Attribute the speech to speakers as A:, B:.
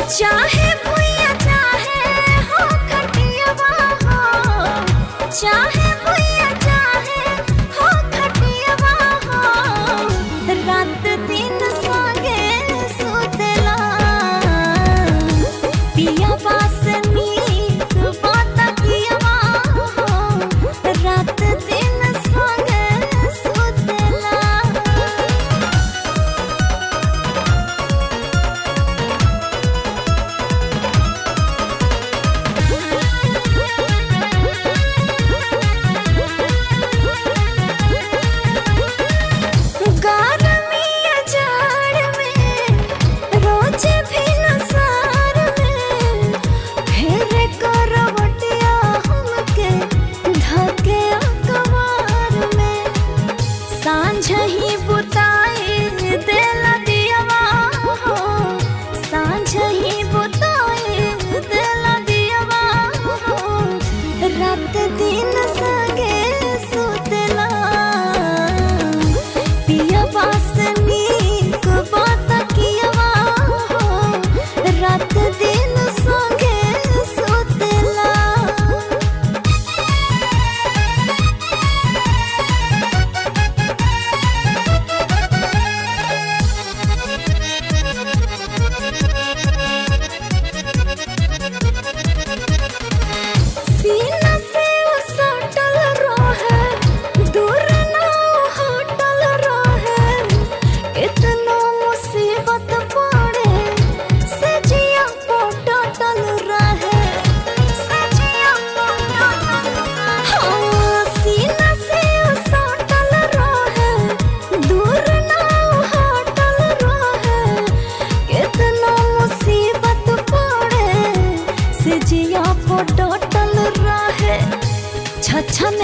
A: चाहे भुइया चाहे हो खटियावा हो, चाहे भुइया चाहे हो खटियावा हो, रात दिन संगे सुतेला पिया पास नीक बात कियावा हो, रात दिन संगे सुतेला। सांझही बुताई देला दियावा हो, सांझही बुताई देला दियावा हो, रात दिन संगे सुतेला पिया पास नीक बात कियावा हो, रात दिन संगे सुतेला। सीना से सटल रहे, दूर ना हटल रहे, इतना मुसीबत पड़े से जिया पटल रहे, से जिया पटल रहे। सीना से सटल रहे, दूर ना हटल रहे, इतना मुसीबत पड़े से जिया पटल रहे। छछन